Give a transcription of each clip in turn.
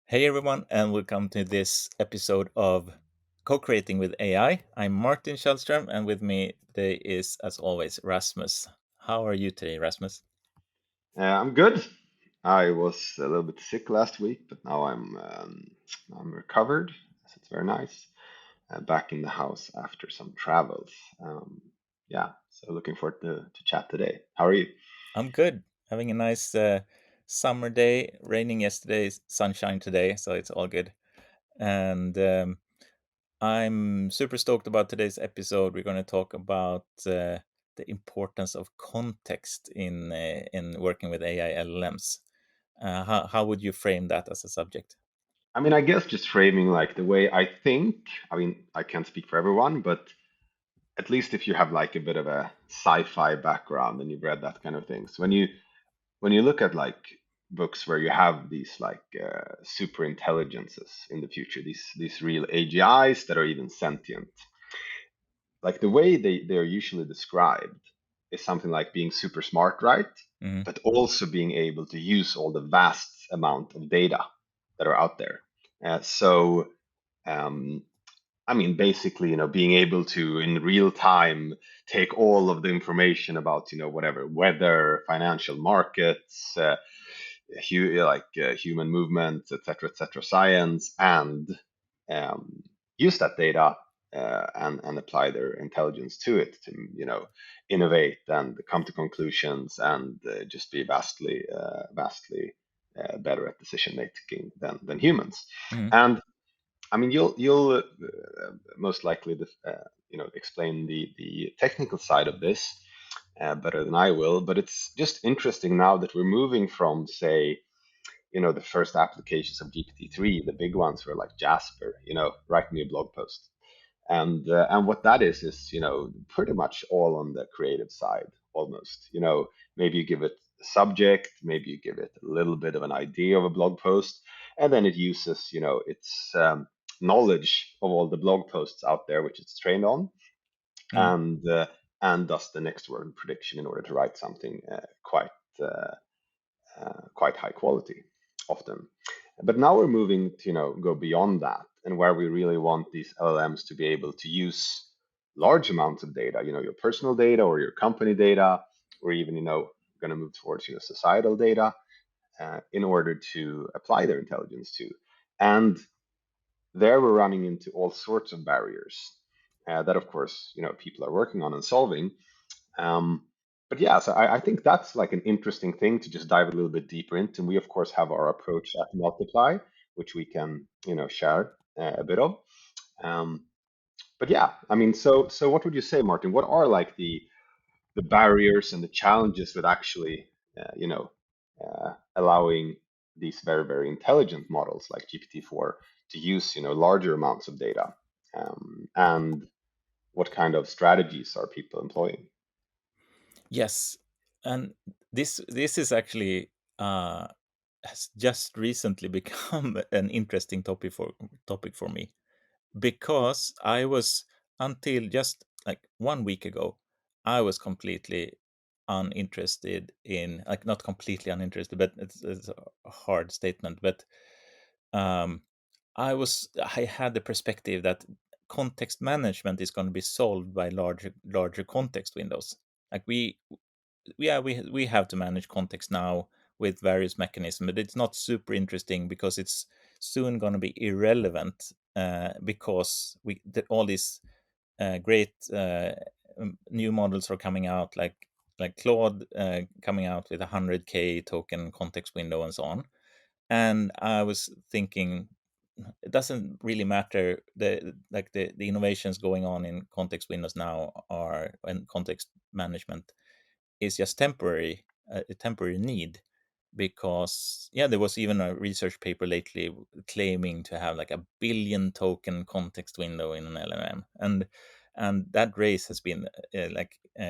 Hey everyone, and welcome to this episode of Co-Creating with AI. I'm Martin Schellström, and with me today is, as always, Rasmus. How are you today, Rasmus? I'm good. I was a little bit sick last week, but now I'm recovered, so it's very nice. Back in the house after some travels. Yeah, so looking forward to chat today. How are you? I'm good. Having a nice summer day. Raining yesterday, sunshine today, so it's all good. And I'm super stoked about today's episode. We're going to talk about the importance of context in working with AI LLMs. How would you frame that as a subject? I mean, I guess just framing like the way I think. I mean, I can't speak for everyone, but at least if you have like a bit of a sci-fi background and you've read that kind of things, when you look at like books where you have these like super intelligences in the future, these real AGIs that are even sentient, like the way they are usually described is something like being super smart, right? Mhm. But also being able to use all the vast amount of data that are out there. So um, I mean, basically, being able to in real time take all of the information about, whatever weather, financial markets, human movements, etc., science, and use that data and apply their intelligence to it to, innovate and come to conclusions and just be vastly better at decision making than humans. Mhm. And I mean, you'll most likely explain the technical side of this better than I will. But it's just interesting now that we're moving from, say, the first applications of GPT-3, the big ones were like Jasper, write me a blog post, and what that is pretty much all on the creative side almost. Maybe you give it a subject, maybe you give it a little bit of an idea of a blog post, and then it uses its knowledge of all the blog posts out there which it's trained on, Mhm. and does the next word prediction in order to write something uh, quite high quality often. But now we're moving to go beyond that, and where we really want these LLMs to be able to use large amounts of data, your personal data or your company data, or even going to move towards societal data in order to apply their intelligence to. And there we're running into all sorts of barriers that, of course, people are working on and solving. But yeah, so I think that's like an interesting thing to just dive a little bit deeper into. And we, of course, have our approach at Multiply, which we can, share a bit of. Um, but yeah, I mean, so what would you say, Martin? What are like the barriers and the challenges with actually, allowing these very intelligent models like GPT-4 to use, larger amounts of data? And what kind of strategies are people employing? Yes, and this is actually has just recently become an interesting topic for me because I was until just like 1 week ago, I was completely uninterested in like not completely uninterested, but it's a hard statement, but um, I had the perspective that context management is going to be solved by larger context windows. Like we have to manage context now with various mechanisms, but it's not super interesting because it's soon going to be irrelevant because all these great new models are coming out, like Claude coming out with 100K token context window and so on. And I was thinking, it doesn't really matter. The innovations going on in context windows now are and context management is just temporary, a temporary need, because yeah, there was even a research paper lately claiming to have like a billion token context window in an LLM, and that race has been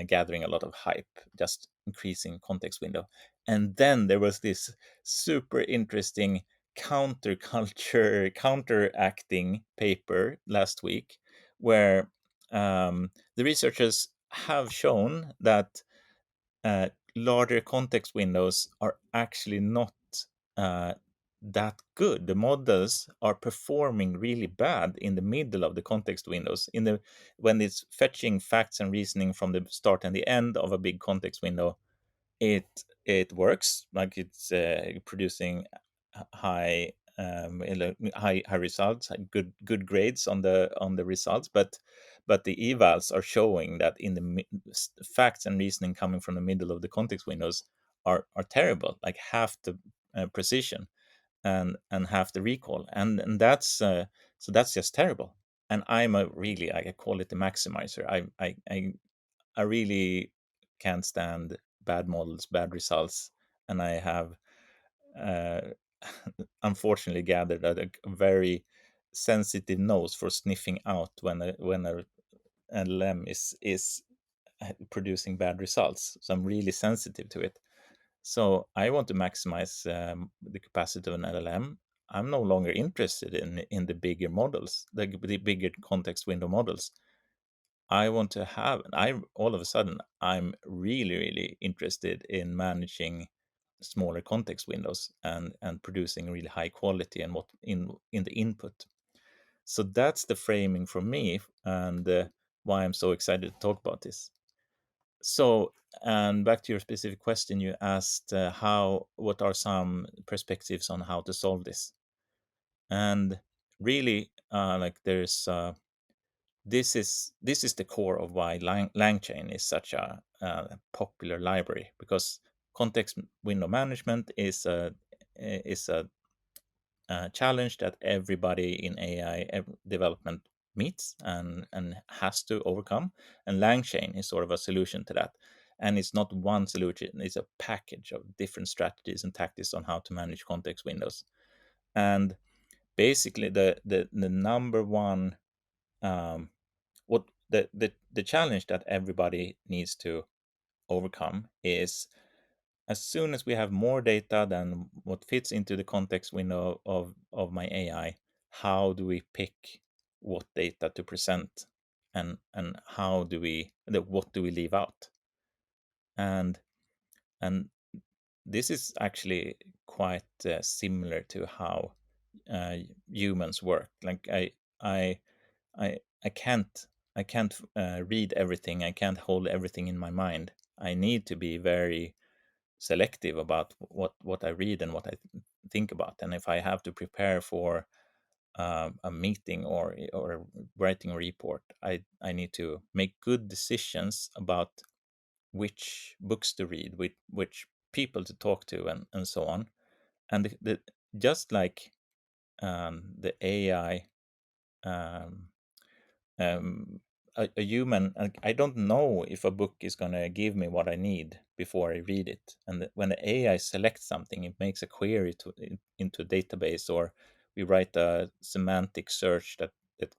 gathering a lot of hype, just increasing context window. And then there was this super interesting counteracting paper last week where the researchers have shown that larger context windows are actually not uh, that good. The models are performing really bad in the middle of the context windows. When it's fetching facts and reasoning from the start and the end of a big context window, it works, like it's producing high high results, good grades on the results, but the evals are showing that in the facts and reasoning coming from the middle of the context windows are terrible, like half the precision and half the recall, and that's so that's just terrible. And I'm a really, I call it the maximizer. I really can't stand bad models, bad results, and I have uh, unfortunately gathered a very sensitive nose for sniffing out when a LLM is producing bad results. So I'm really sensitive to it. So I want to maximize the capacity of an LLM. I'm no longer interested in the bigger models, the bigger context window models. I want to have, I all of a sudden, I'm really, really interested in managing smaller context windows and producing really high quality and what in the input. So that's the framing for me, and why I'm so excited to talk about this. So, and back to your specific question, you asked what are some perspectives on how to solve this? And really, like there's this is the core of why LangChain is such a popular library, because context window management is a challenge that everybody in AI development meets and has to overcome. And LangChain is sort of a solution to that. And it's not one solution; it's a package of different strategies and tactics on how to manage context windows. And basically, the number one um, what the challenge that everybody needs to overcome is, as soon as we have more data than what fits into the context window of my AI, how do we pick what data to present, and what do we leave out? And and this is actually quite similar to how uh, humans work. Like I I can't read everything. I can't hold everything in my mind. I need to be very selective about what I read and what I think about. And if I have to prepare for a meeting or writing a report, I need to make good decisions about which books to read, which people to talk to, and so on. And just like the AI, um, um, a human, I don't know if a book is going to give me what I need before I read it. And when the AI selects something, it makes a query into a database, or we write a semantic search that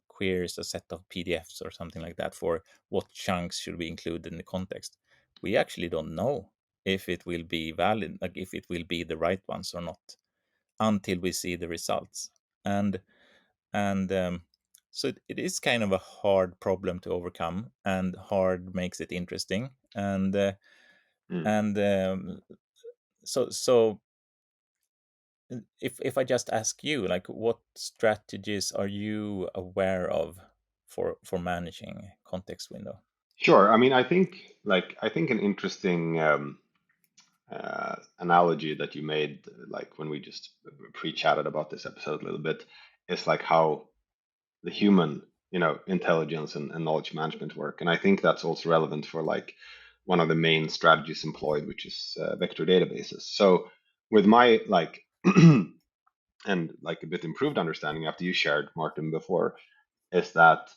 queries a set of PDFs or something like that for what chunks should be included in the context. We actually don't know if it will be valid, like if it will be the right ones or not, until we see the results. And so it is kind of a hard problem to overcome, and hard makes it interesting. Mm. And so if I just ask you, like, what strategies are you aware of for managing context window? Sure. I mean, I think an interesting analogy that you made, like when we just pre-chatted about this episode a little bit, is like how the human, intelligence and knowledge management work. And I think that's also relevant for like one of the main strategies employed, which is vector databases. So with my like and like a bit improved understanding after you shared, Martin, before, is that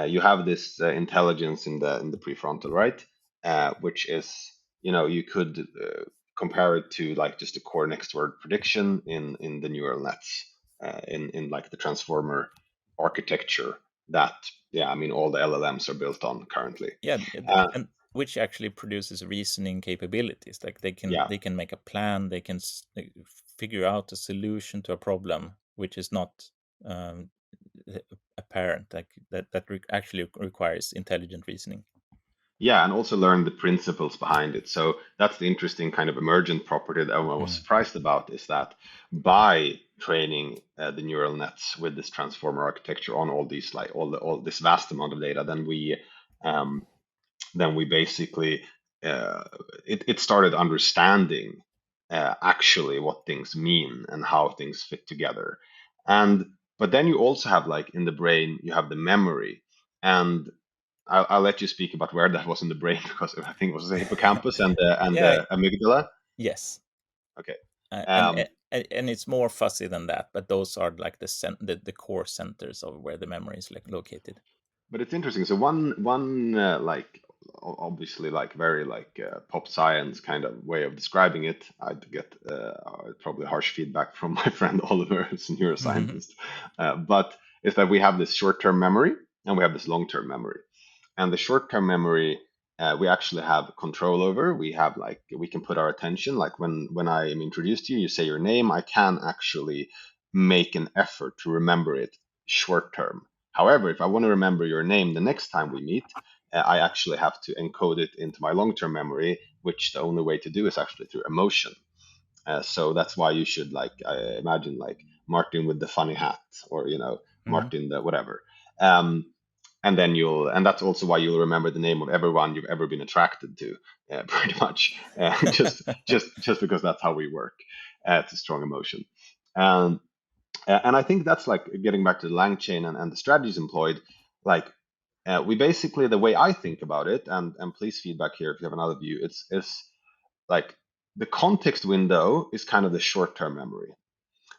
you have this intelligence in the prefrontal, right? Which is, you could compare it to like just a core next word prediction in the neural nets, in like the transformer architecture that, yeah, I mean, all the LLMs are built on currently. Yeah, Uh, and which actually produces reasoning capabilities. Like they can yeah, they can make a plan, they can figure out a solution to a problem which is not um, apparent, like that actually requires intelligent reasoning. yeah, and also learn the principles behind it. So that's the interesting kind of emergent property that everyone was Mm. surprised about, is that by training the neural nets with this transformer architecture on all these like all this vast amount of data, um, then we basically uh, it started understanding actually what things mean and how things fit together. And but then you also have like in the brain you have the memory, and I'll let you speak about where that was in the brain because I think it was the hippocampus and Yeah, the amygdala. yes. Okay. And Um, and it's more fuzzy than that, but those are like the core centers of where the memory is like located. But it's interesting. So one like obviously like very like pop science kind of way of describing it. I'd get probably harsh feedback from my friend Oliver, who's a neuroscientist. But it's that we have this short-term memory and we have this long-term memory. And the short-term memory we actually have control over. We have like we can put our attention. Like when I am introduced to you, you say your name. I can actually make an effort to remember it short term. However, if I want to remember your name the next time we meet, I actually have to encode it into my long term memory, which the only way to do is actually through emotion. So that's why you should like imagine like Martin with the funny hat, or Hmm. Martin the whatever. Um, and then and that's also why you'll remember the name of everyone you've ever been attracted to, pretty much, just because that's how we work. It's a strong emotion. Um, and I think that's like getting back to the Lang chain and the strategies employed. Like we basically, the way I think about it, and please feedback here if you have another view. It's like the context window is kind of the short term memory.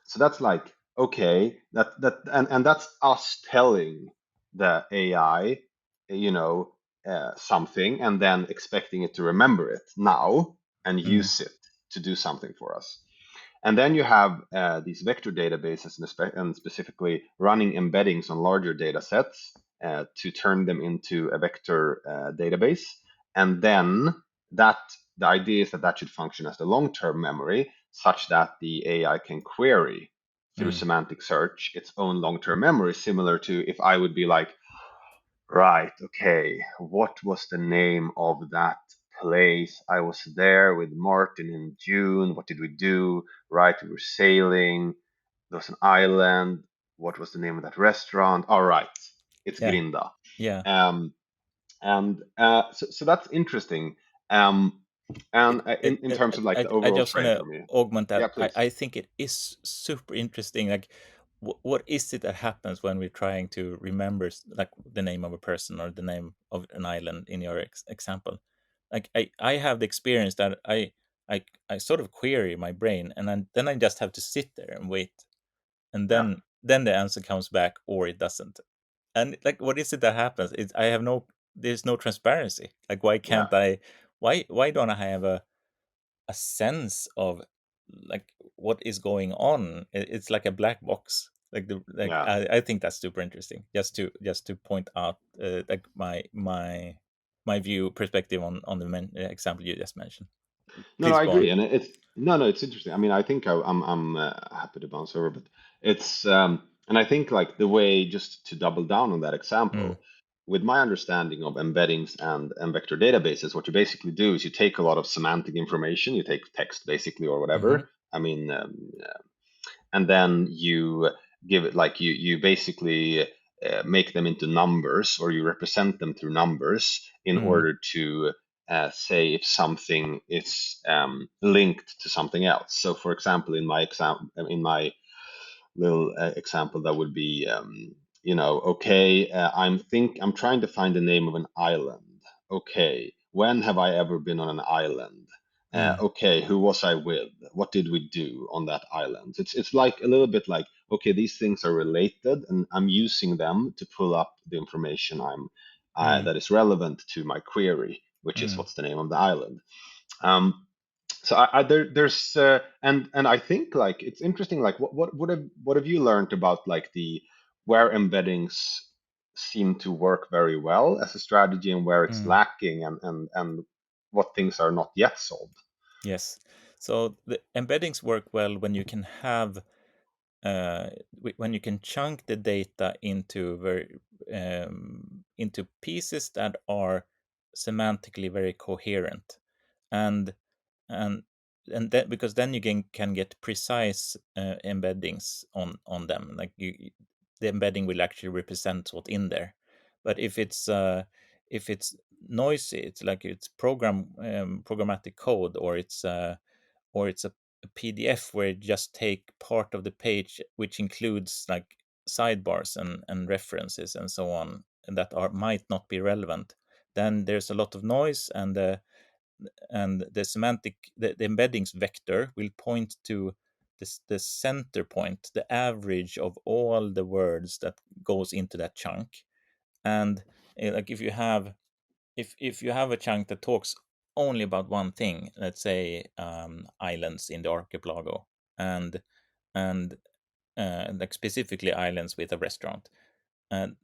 So that's like okay, and that's us telling the AI, you know, something, and then expecting it to remember it now and Mm, use it to do something for us. And then you have these vector databases and specifically running embeddings on larger data sets to turn them into a vector database. And then that the idea is that that should function as the long-term memory, such that the AI can query through mm, semantic search its own long-term memory, similar to if I would be like, right, okay. What was the name of that place? I was there with Martin in June. What did we do? Right, we were sailing. There was an island. What was the name of that restaurant? All right, it's yeah, Grinda. yeah. Um, and so that's interesting. Um, and in terms of like the I overall just want frame to for me. augment Yeah, that. please. I think it is super interesting. Like, what is it that happens when we're trying to remember like the name of a person or the name of an island in your example? Like, I have the experience that I sort of query my brain, and then I just have to sit there and wait, and Yeah, then the answer comes back or it doesn't. And like, what is it that happens? It's I have no there's no transparency. Like, why yeah, can't I? Why don't I have a sense of like what is going on? It's like a black box. Like yeah. I think that's super interesting. Just to point out like my view perspective on the example you just mentioned. No, no, Please I go on. agree, and it's no, no, it's interesting. I mean, I think I'm happy to bounce over, but it's and I think like the way just to double down on that Mm, example, with my understanding of embeddings and vector databases, what you basically do is you take a lot of semantic information, you take text basically or mm-hmm, whatever. I mean, and then you give it like you basically make them into numbers, or you represent them through numbers in mm, order to say if something is linked to something else. So for example, in my little example, that would be okay, I'm trying to find the name of an island. Okay, when have I ever been on an island? mm, Okay, who was I with? What did we do on that island? It's like a little bit like, okay, these things are related, and I'm using them to pull up the information mm, that is relevant to my query, which is mm, what's the name of the island. Um, so there's and I think like it's interesting. Like what have you learned about like the where embeddings seem to work very well as a strategy, and where it's mm. lacking, and what things are not yet solved? Yes. So the embeddings work well when you can have when you can chunk the data into into pieces that are semantically very coherent, and and and then because then you can get precise embeddings on them, like the embedding will actually represent what's in there. But if it's noisy, it's like it's programmatic code, or it's a PDF where you just take part of the page, which includes like sidebars and references and so on, and that are might not be relevant. Then there's a lot of noise, and the semantic the embeddings vector will point to the center point, the average of all the words that goes into that chunk. And like if you have a chunk that talks only about one thing, let's say islands in the archipelago, and and like specifically islands with a restaurant, and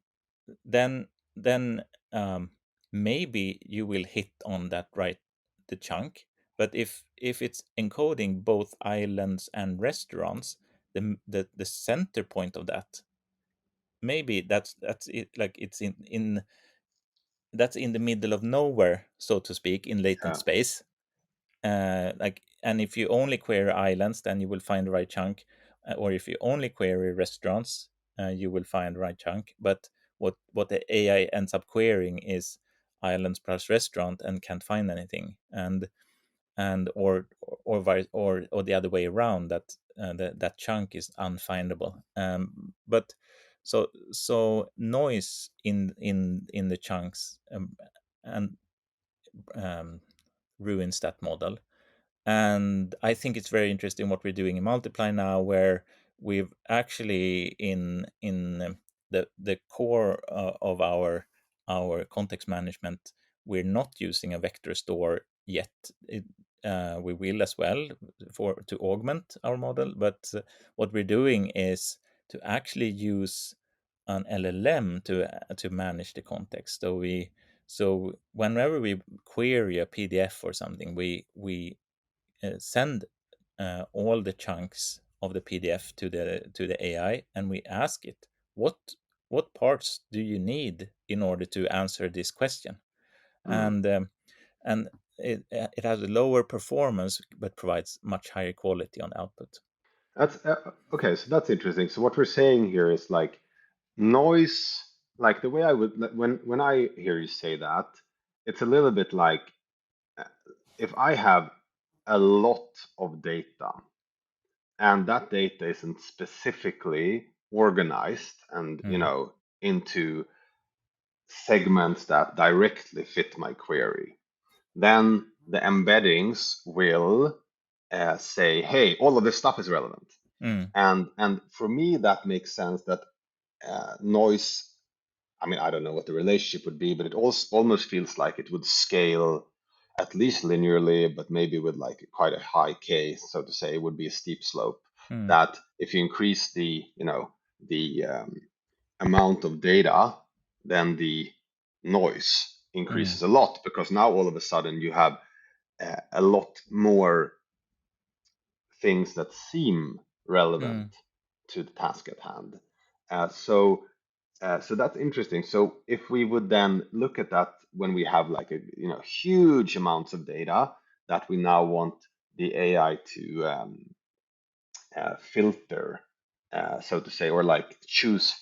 then then maybe you will hit on that right the chunk. But if it's encoding both islands and restaurants, the center point of that, maybe that's it, like it's in that's in the middle of nowhere, so to speak, in latent Yeah. space. Like, and if you only query islands, then you will find the right chunk. Or if you only query restaurants, you will find the right chunk. But what the AI ends up querying is islands plus restaurant and can't find anything. And or the other way around, that that chunk is unfindable. But so noise in the chunks, and um, ruins that model. And I think it's very interesting what we're doing in Multiply now, where we've actually in the core of our context management, we're not using a vector store yet. We will as well for to augment our model, but what we're doing is to actually use an LLM to manage the context. So whenever we query a PDF or something, we send all the chunks of the PDF to the AI, and we ask it what what parts do you need in order to answer this question. Mm. And it has a lower performance but provides much higher quality on output. That's okay. So that's interesting. So what we're saying here is like noise, like the way I would when I hear you say that, it's a little bit like uh, if I have a lot of data and that data isn't specifically organized and Mm, into segments that directly fit my query, then the embeddings will say, hey, all of this stuff is relevant. mm, And for me, that makes sense that noise, I mean, I don't know what the relationship would be, but it also almost feels like it would scale at least linearly, but maybe with like quite a high K, so to say, it would be a steep slope. mm, That if you increase the amount of data, then the noise mm, increases a lot because now all of a sudden you have a lot more things that seem relevant mm, to the task at hand. So that's interesting. So if we would then look at that when we have like a huge amounts of data that we now want the AI to filter, so to say, or like choose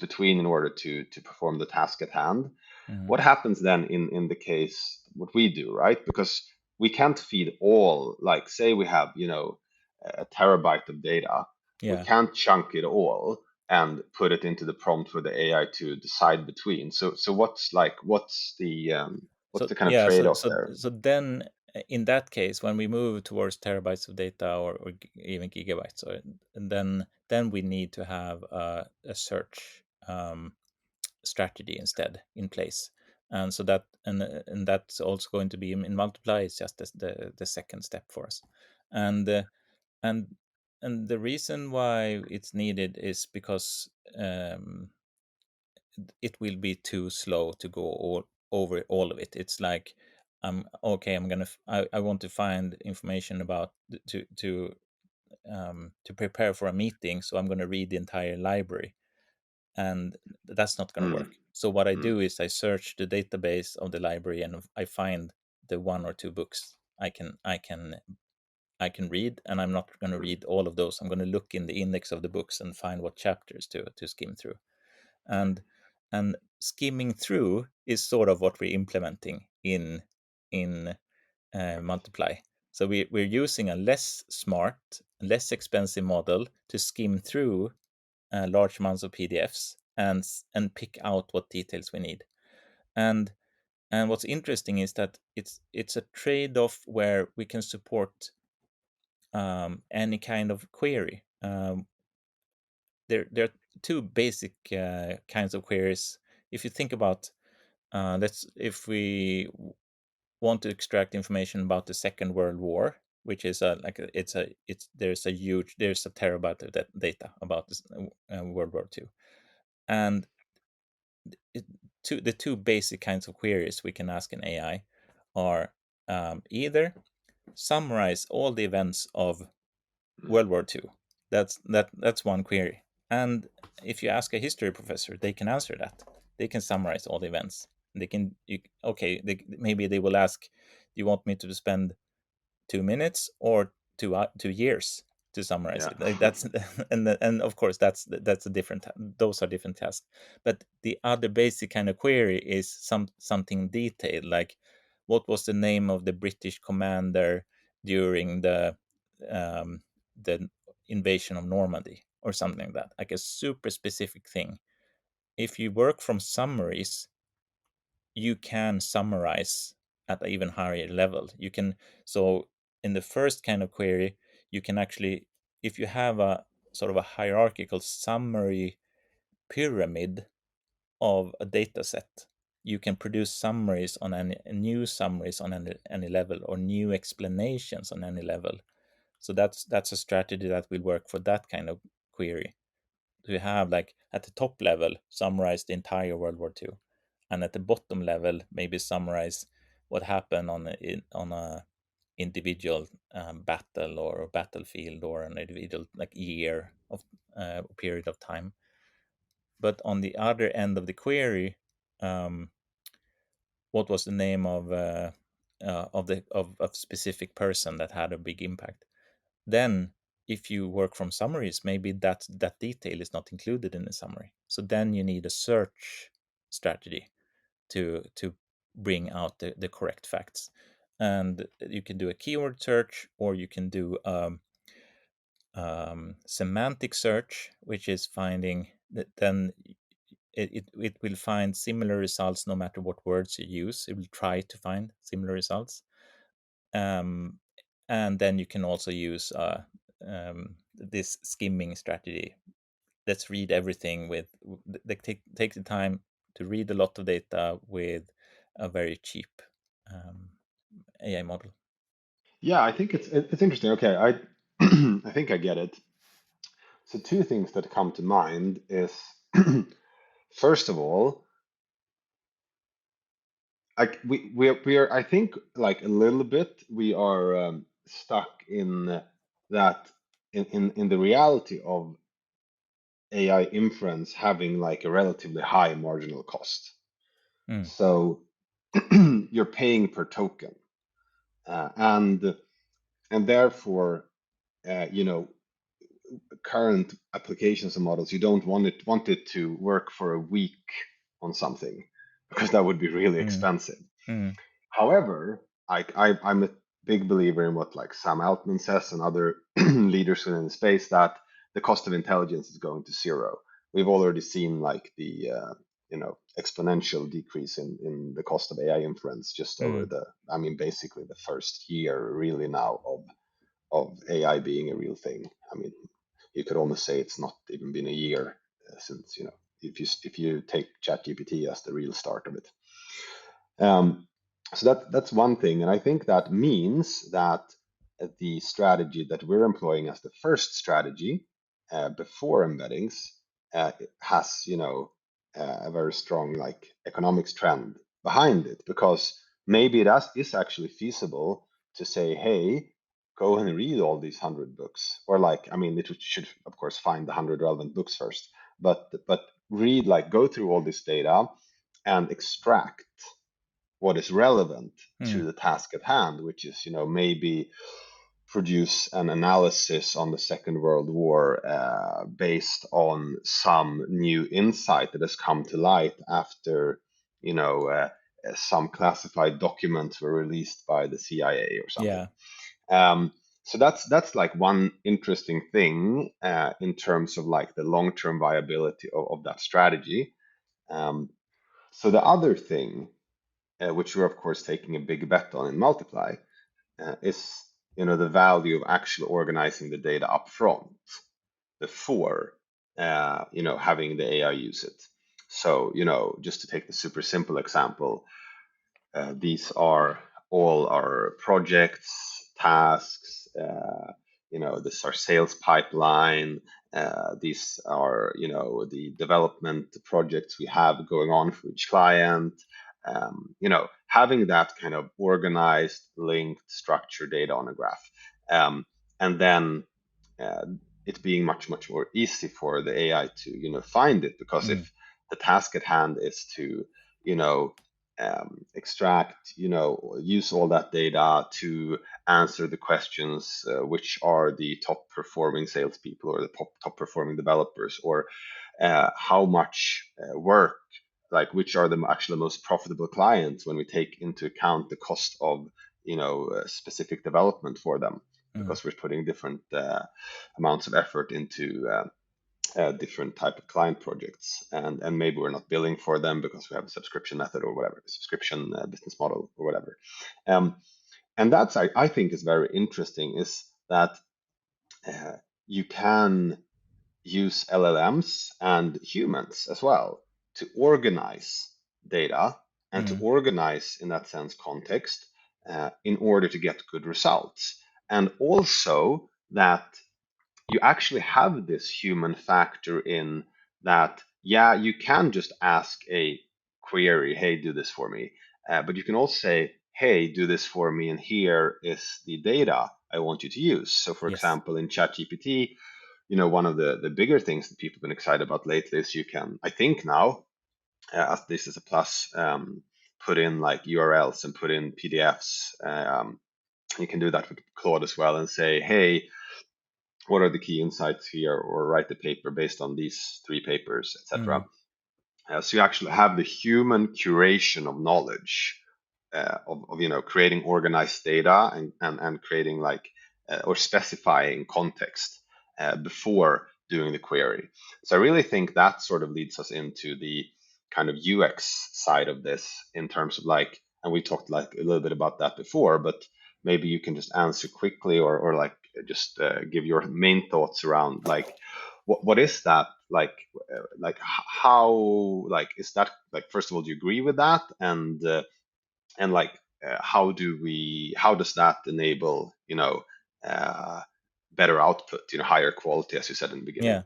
between in order to perform the task at hand. mm. What happens then in the case what we do, right? Because we can't feed all, like say we have, a terabyte of data, we Yeah. can't chunk it all and put it into the prompt for the AI to decide between. So what's So the kind of yeah, trade-off there? so then in that case, when we move towards terabytes of data, or even gigabytes, and then we need to have a search strategy instead in place. And so that and that's also going to be in multiply. It's just the second step for us. And and and the reason why it's needed is because it will be too slow to go over all of it. It's like, okay, I want to find information about to prepare for a meeting, so I'm going to read the entire library, and that's not going to Mm, work. So what I mm, do is I search the database of the library, and I find the one or two books I can read, and I'm not going to read all of those. I'm going to look in the index of the books and find what chapters to skim through. And skimming through is sort of what we're implementing in Multiply. So we're using a less smart, less expensive model to skim through large amounts of PDFs and pick out what details we need. And what's interesting is that it's a trade-off where we can support any kind of query. There are two basic kinds of queries. If you think about, if we want to extract information about the Second World War, which is there's a terabyte of that data about this, World War II, and the two basic kinds of queries we can ask an AI are either summarize all the events of World War II. That's one query. And if you ask a history professor, they can answer that. They can summarize all the events. They can maybe they will ask, "Do you want me to spend 2 minutes or 2 years to summarize Yeah. it?" Like that's and of course that's a different. Those are different tasks. But the other basic kind of query is something detailed, like what was the name of the British commander during the invasion of Normandy, or something like that, like a super specific thing. If you work from summaries, you can summarize at an even higher level. You can, so in the first kind of query, you can actually, if you have a sort of a hierarchical summary pyramid of a data set, you can produce summaries on new summaries on any level, or new explanations on any level. So that's a strategy that will work for that kind of query. To have, like, at the top level, summarize the entire World War II, and at the bottom level maybe summarize what happened on a individual battle or battlefield, or an individual, like, year of period of time. But on the other end of the query, um, what was the name of a specific person that had a big impact? Then, if you work from summaries, maybe that detail is not included in the summary. So then you need a search strategy to bring out the correct facts. And you can do a keyword search, or you can do semantic search, which is finding that then it will find similar results no matter what words you use. It will try to find similar results. Um, and then you can also use this skimming strategy. Let's read everything take the time to read a lot of data with a very cheap um, AI model. Yeah, I think it's interesting. Okay, I I think I get it. So two things that come to mind is first of all, like we are I think like a little bit we are stuck in that in the reality of AI inference having like a relatively high marginal cost. Mm, So you're paying per token, uh, and and therefore, you know, current applications and models, you don't want it to work for a week on something because that would be really mm, expensive. mm, However, I'm a big believer in what like Sam Altman says and other leaders within the space, that the cost of intelligence is going to zero. We've already seen like the exponential decrease in the cost of AI inference just over mm, the, I mean, basically the first year really now of AI being a real thing. I mean, you could almost say it's not even been a year since, if you take ChatGPT as the real start of it. Um, so that's one thing, and I think that means that the strategy that we're employing as the first strategy before embeddings has a very strong like economics trend behind it, because maybe is actually feasible to say, hey, go and read all these 100 books, or like, I mean, it should of course find the 100 relevant books first, but read, like, go through all this data and extract what is relevant to mm, the task at hand, which is, maybe produce an analysis on the Second World War based on some new insight that has come to light after, you know, some classified documents were released by the CIA or something. Yeah. Um, so that's like one interesting thing in terms of like the long-term viability of that strategy. Um, so the other thing, which we're of course taking a big bet on in Multiply, is the value of actually organizing the data up front before having the AI use it. So just to take the super simple example, these are all our projects, tasks. This is our sales pipeline. These are, the development projects we have going on for each client. Having that kind of organized, linked, structured data on a graph, and then uh, it being much, much more easy for the AI to, find it. Because Mm. if the task at hand is to, you know, extract, use all that data to answer the questions, which are the top performing salespeople or the top performing developers, or how much work, like which are the actually most profitable clients when we take into account the cost of, specific development for them, Mm. because we're putting different amounts of effort into different type of client projects, and maybe we're not billing for them because we have a subscription method or whatever, subscription business model or whatever. um, and that's I think is very interesting, is that uh, you can use LLMs and humans as well to organize data and to Mm. organize, in that sense, context, in order to get good results. And also that you actually have this human factor in that, yeah, you can just ask a query, hey, do this for me. But you can also say, hey, do this for me, and here is the data I want you to use. So, for Yes. example, in ChatGPT, one of the bigger things that people have been excited about lately is you can, I think now, as this is a plus, put in like URLs and put in PDFs. You can do that with Claude as well and say, hey, what are the key insights here, or write the paper based on these three papers, etc. Mm. So you actually have the human curation of knowledge, of creating organized data, and creating like or specifying context before doing the query. So I really think that sort of leads us into the kind of UX side of this, in terms of like, and we talked like a little bit about that before, but maybe you can just answer quickly, or like just give your main thoughts around like what is that like, how, like, is that like, first of all, do you agree with that, and like how does that enable uh, better output, higher quality, as you said in the beginning? Yeah.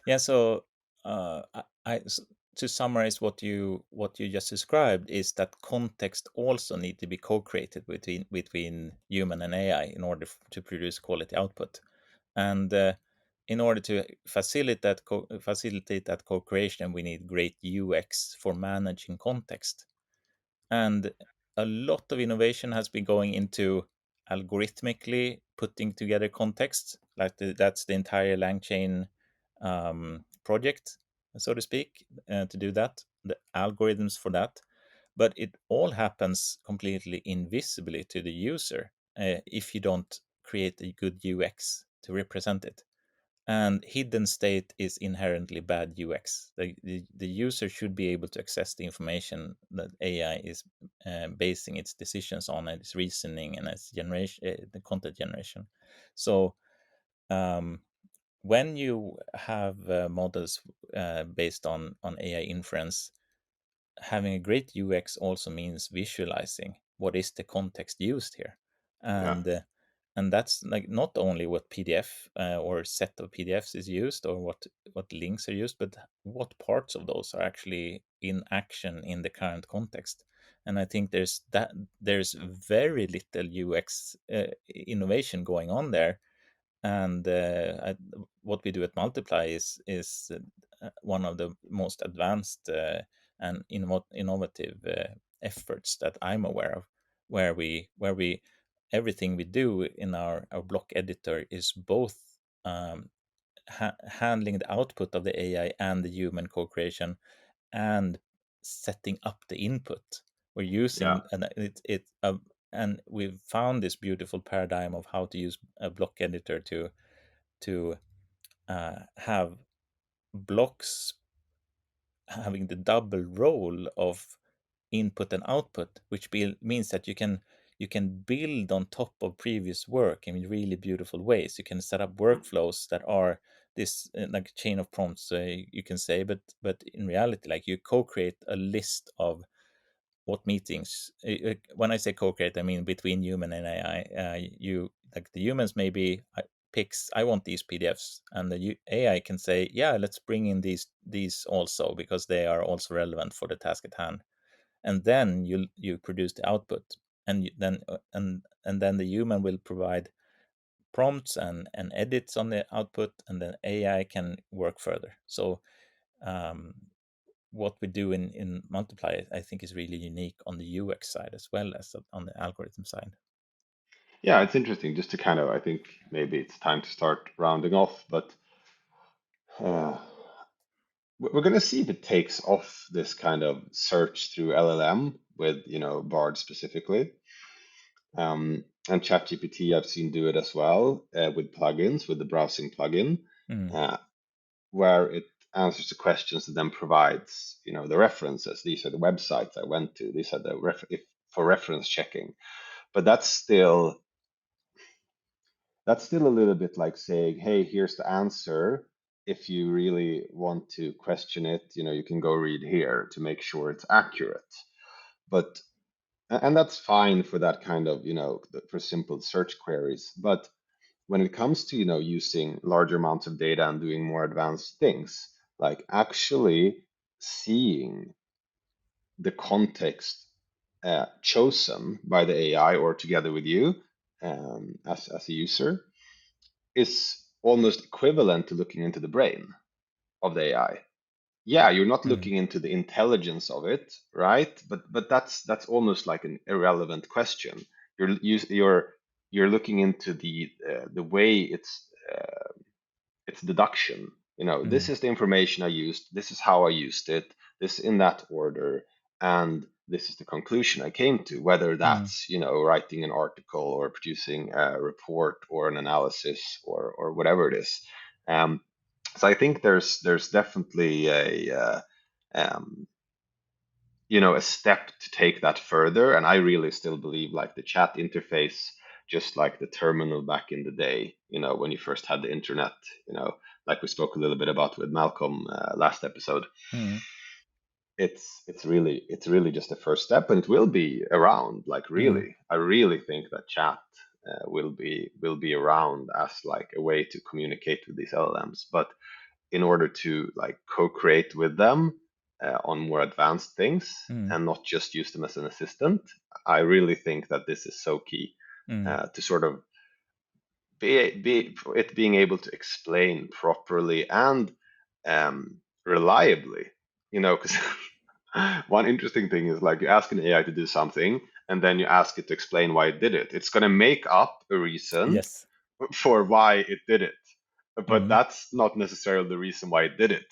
Yeah. So, to summarize what you just described, is that context also need to be co-created between human and AI in order to produce quality output. And in order to facilitate that co-creation, we need great UX for managing context. And a lot of innovation has been going into algorithmically putting together context, like that's the entire LangChain project, so to speak, to do that, the algorithms for that. But it all happens completely invisibly to the user if you don't create a good UX to represent it. And hidden state is inherently bad UX. The user should be able to access the information that AI is basing its decisions on, and its reasoning, and its generation, the content generation. So um, when you have models based on AI inference, having a great UX also means visualizing what is the context used here, Yeah, and that's like not only what PDF or set of PDFs is used, or what links are used, but what parts of those are actually in action in the current context. And I think there's very little UX innovation going on there. And what we do at Multiply is one of the most advanced and innovative efforts that I'm aware of, where we everything we do in our block editor is both um, handling the output of the AI and the human co-creation, and setting up the input. We're Yeah. using, and and we've found this beautiful paradigm of how to use a block editor to have blocks having the double role of input and output, which means that you can build on top of previous work in really beautiful ways. You can set up workflows that are this like chain of prompts, you can say, but in reality, like you co-create a list of what meetings. When I say co-create, I mean between human and AI. You like the humans maybe picks, I want these PDFs, and the AI can say, yeah, let's bring in these also because they are also relevant for the task at hand. And then you produce the output, and then the human will provide prompts and edits on the output, and then AI can work further. So um, what we do in Multiply, I think, is really unique on the UX side as well as on the algorithm side. Yeah, it's interesting just to kind of, I think maybe it's time to start rounding off, but uh, we're going to see if it takes off this kind of search through LLM with, Bard specifically. And ChatGPT, I've seen do it as well with plugins, with the browsing plugin, Mm, uh, where it answers the questions and then provides, the references. These are the websites I went to. These are the if for reference checking. But that's still a little bit like saying, hey, here's the answer. If you really want to question it, you can go read here to make sure it's accurate. But and that's fine for that kind of, for simple search queries. But when it comes to, using larger amounts of data and doing more advanced things, like actually seeing the context chosen by the AI or together with you as a user is almost equivalent to looking into the brain of the AI. Yeah, you're not mm, looking into the intelligence of it, right? But that's almost like an irrelevant question. You're looking into the way it's deduction. This mm, is the information I used. This is how I used it. This in that order, and this is the conclusion I came to. Whether mm, that's writing an article or producing a report or an analysis or whatever it is. Um, so I think there's definitely a step to take that further. And I really still believe like the chat interface, just like the terminal back in the day, when you first had the internet, like we spoke a little bit about with Malcolm last episode. mm, It's really just the first step, and it will be around. Like mm, really, I really think that chat will be around as like a way to communicate with these LLMs. But in order to like co-create with them on more advanced things mm, and not just use them as an assistant, I really think that this is so key mm. to sort of being able to explain properly and reliably. Because one interesting thing is like you ask an AI to do something and then you ask it to explain why it did it. It's going to make up a reason Yes. for why it did it, but Mm, that's not necessarily the reason why it did it.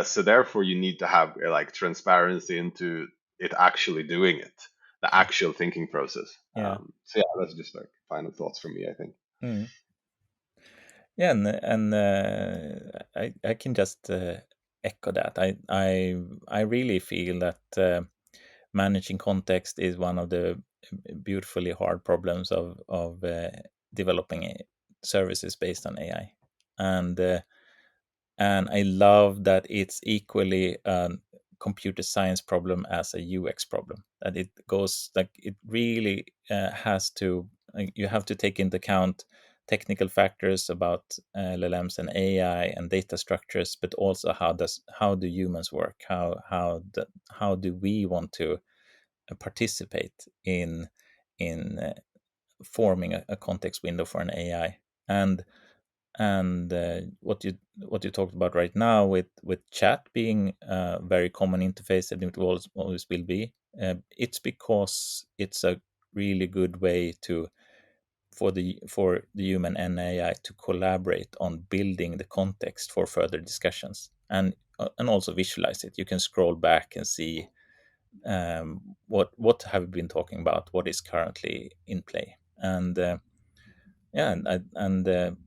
So therefore, you need to have like transparency into it actually doing it, the actual thinking process. yeah. So yeah, that's just like final thoughts from me, I think. Mm. Yeah, and I can just echo that. I really feel that managing context is one of the beautifully hard problems of developing services based on AI, and I love that it's equally a computer science problem as a UX problem. That it goes like it really has to. You have to take into account technical factors about LLMs and AI and data structures, but also how do humans work? How do we want to participate in forming a context window for an AI? And what you talked about right now with chat being a very common interface, and it always will be, it's because it's a really good way to for the human and AI to collaborate on building the context for further discussions, and also visualize it. You can scroll back and see what have we been talking about, what is currently in play, and yeah, and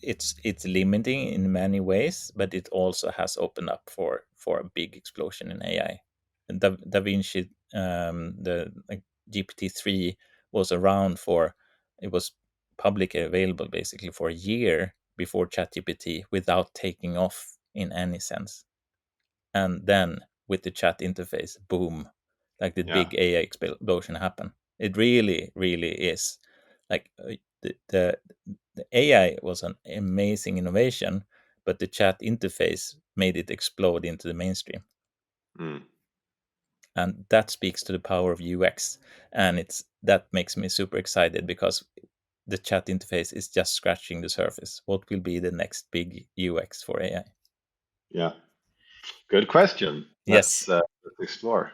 it's limiting in many ways, but it also has opened up for a big explosion in AI. Da Vinci, the like, GPT-3 was around for it was publicly available basically for a year before ChatGPT without taking off in any sense. And then with the chat interface, boom, like the Yeah. big AI explosion happened. It really, really is like the AI was an amazing innovation, but the chat interface made it explode into the mainstream. Mm. And that speaks to the power of UX. And that makes me super excited because the chat interface is just scratching the surface. What will be the next big UX for AI? Yeah. Good question. Yes. Let's explore.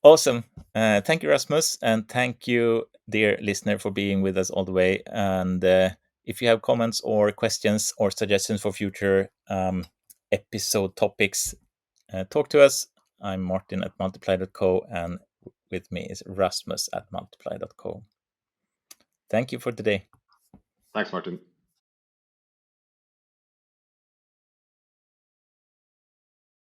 Awesome. Thank you, Rasmus. And thank you, dear listener, for being with us all the way. And if you have comments or questions or suggestions for future episode topics, talk to us. I'm Martin at multiply.co, and with me is Rasmus at multiply.co. Thank you for today. Thanks, Martin.